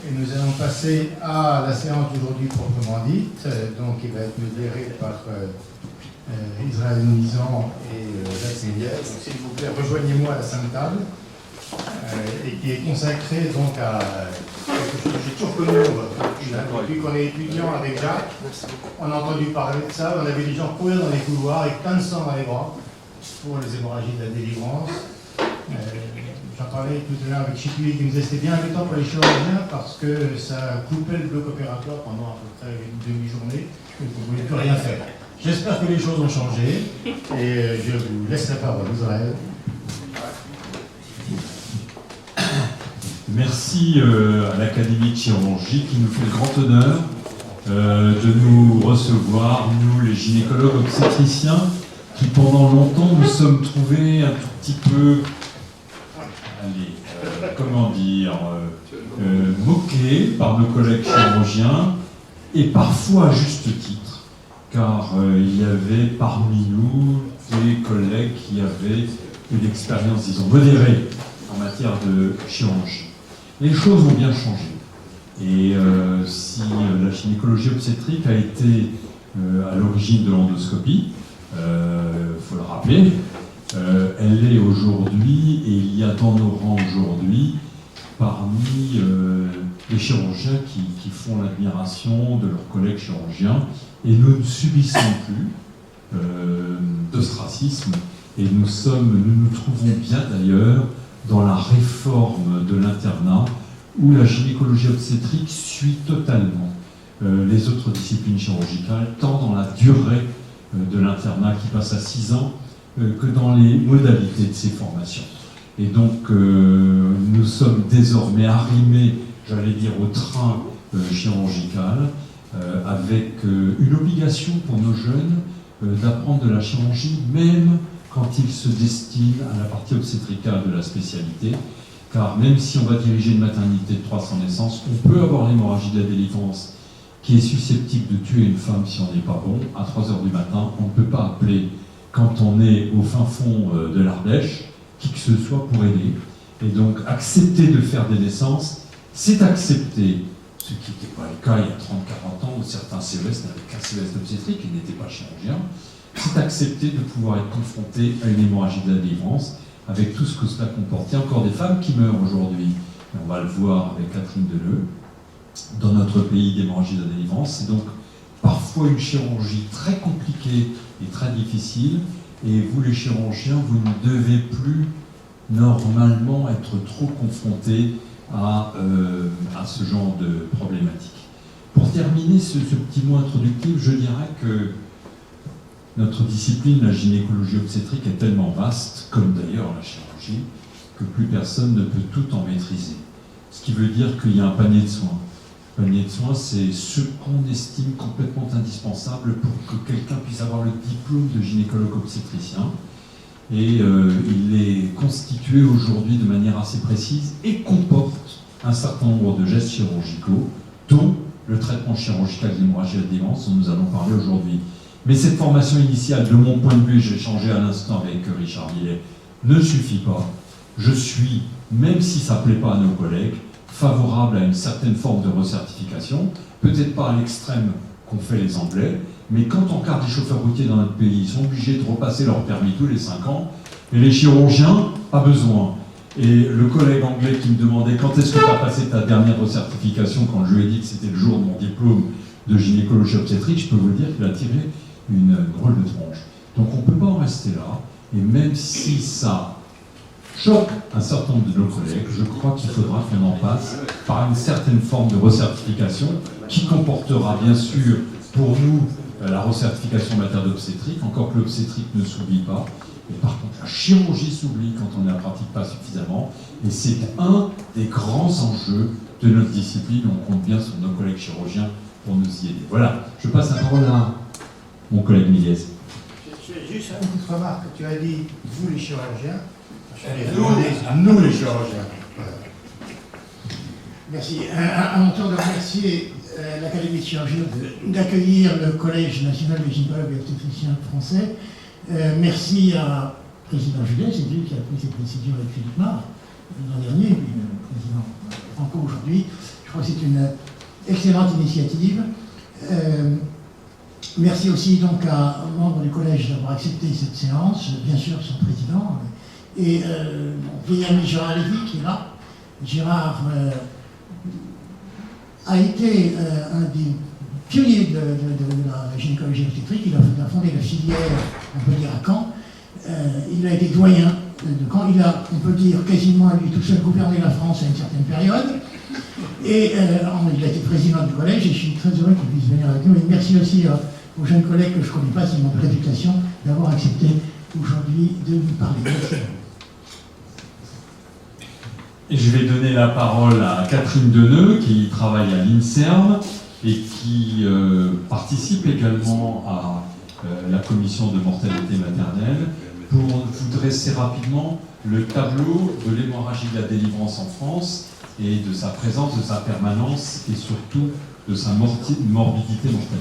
Et nous allons passer à la séance d'aujourd'hui proprement dite, donc qui va être modérée par Israël Nizan et Jacques Méliès. Donc s'il vous plaît, rejoignez-moi à la Sainte Table, et qui est consacrée donc à quelque chose que j'ai toujours connu depuis qu'on est étudiant avec Jacques. On a entendu parler de ça, on a vu des gens courir dans les couloirs avec plein de sang dans les bras pour les hémorragies de la délivrance. J'en parlais tout à l'heure avec Chicouli qui me disait que c'était bien embêtant pour les chirurgiens parce que ça coupait le bloc opératoire pendant à peu près une demi-journée et qu'on ne pouvait plus rien faire. J'espère que les choses ont changé et je vous laisse la parole, Israël. Merci à l'Académie de chirurgie qui nous fait le grand honneur de nous recevoir, nous les gynécologues obstétriciens, qui pendant longtemps nous sommes trouvés un tout petit peu, moqués par nos collègues chirurgiens, et parfois à juste titre, car il y avait parmi nous des collègues qui avaient une expérience, disons, modérée en matière de chirurgie. Les choses ont bien changé. Et si la gynécologie obstétrique a été à l'origine de l'endoscopie, faut le rappeler, elle est aujourd'hui, et il y a dans nos rangs aujourd'hui, parmi les chirurgiens qui font l'admiration de leurs collègues chirurgiens, et nous ne subissons plus d'ostracisme, et nous nous trouvons bien d'ailleurs dans la réforme de l'internat, où la gynécologie obstétrique suit totalement les autres disciplines chirurgicales, tant dans la durée de l'internat qui passe à 6 ans, que dans les modalités de ces formations. Et donc, nous sommes désormais arrimés, j'allais dire, au train chirurgical, avec une obligation pour nos jeunes d'apprendre de la chirurgie, même quand ils se destinent à la partie obstétricale de la spécialité, car même si on va diriger une maternité de 300 naissances, on peut avoir l'hémorragie de la délivrance qui est susceptible de tuer une femme si on n'est pas bon. À 3 h du matin, on ne peut pas appeler quand on est au fin fond de l'Ardèche, qui que ce soit pour aider. Et donc, accepter de faire des naissances, c'est accepter, ce qui n'était pas le cas il y a 30-40 ans, où certains CES n'avaient qu'un CES d'obstétrique et n'étaient pas chirurgiens. C'est accepter de pouvoir être confronté à une hémorragie de la délivrance, avec tout ce que cela comporte. Il y a encore des femmes qui meurent aujourd'hui, et on va le voir avec Catherine Deleu, dans notre pays d'hémorragie de la délivrance. C'est donc parfois une chirurgie très compliquée et très difficile, et vous les chirurgiens, vous ne devez plus normalement être trop confrontés à ce genre de problématique. Pour terminer ce petit mot introductif, je dirais que notre discipline, la gynécologie obstétrique, est tellement vaste, comme d'ailleurs la chirurgie, que plus personne ne peut tout en maîtriser. Ce qui veut dire qu'il y a un panier de soins. Le panier de soins, c'est ce qu'on estime complètement indispensable pour que quelqu'un puisse avoir le diplôme de gynécologue obstétricien. Et il est constitué aujourd'hui de manière assez précise et comporte un certain nombre de gestes chirurgicaux, dont le traitement chirurgical de l'hémorragie de la délivrance dont nous allons parler aujourd'hui. Mais cette formation initiale, de mon point de vue, j'ai changé à l'instant avec Richard Millet, ne suffit pas. Je suis, même si ça ne plaît pas à nos collègues, favorable à une certaine forme de recertification, peut-être pas à l'extrême qu'ont fait les Anglais, mais quand on regarde les chauffeurs routiers dans notre pays, ils sont obligés de repasser leur permis tous les 5 ans, et les chirurgiens, pas besoin. Et le collègue anglais qui me demandait quand est-ce que tu as passé ta dernière recertification, quand je lui ai dit que c'était le jour de mon diplôme de gynécologie obstétrique, je peux vous dire qu'il a tiré une drôle de tronche. Donc on ne peut pas en rester là, et même si ça choque un certain nombre de nos collègues, je crois qu'il faudra qu'on en passe par une certaine forme de recertification qui comportera bien sûr pour nous la recertification en matière d'obstétrique, encore que l'obstétrique ne s'oublie pas, et par contre la chirurgie s'oublie quand on ne la pratique pas suffisamment, et c'est un des grands enjeux de notre discipline. On compte bien sur nos collègues chirurgiens pour nous y aider. Voilà, je passe la parole à mon collègue Miliès. Juste une petite remarque, tu as dit vous les chirurgiens, nous les chirurgiens. Voilà. Merci. À mon tour de remercier l'Académie de chirurgie d'accueillir le Collège national des gynécologues et obstétriciens français. Merci à président Julien, c'est lui qui a pris cette décision avec Philippe Marc l'an dernier, et puis le président Franco aujourd'hui. Je crois que c'est une excellente initiative. Merci aussi donc aux membres du collège d'avoir accepté cette séance, bien sûr son président, et mon vieil ami Gérard Lévy qui est là. Gérard a été un des pionniers de la gynécologie obstétrique. Il a fondé la filière, on peut dire, à Caen. Il a été doyen de Caen. On peut dire, quasiment à lui tout seul gouverné la France à une certaine période. Et il a été président du collège et je suis très heureux qu'il puisse venir avec nous. Et merci aussi aux jeunes collègues que je ne connais pas, c'est mon réputation, d'avoir accepté aujourd'hui de lui parler. Merci. Et je vais donner la parole à Catherine Deneux, qui travaille à l'INSERM et qui participe également à la commission de mortalité maternelle, pour vous dresser rapidement le tableau de l'hémorragie de la délivrance en France et de sa présence, de sa permanence et surtout de sa morbidité mortelle.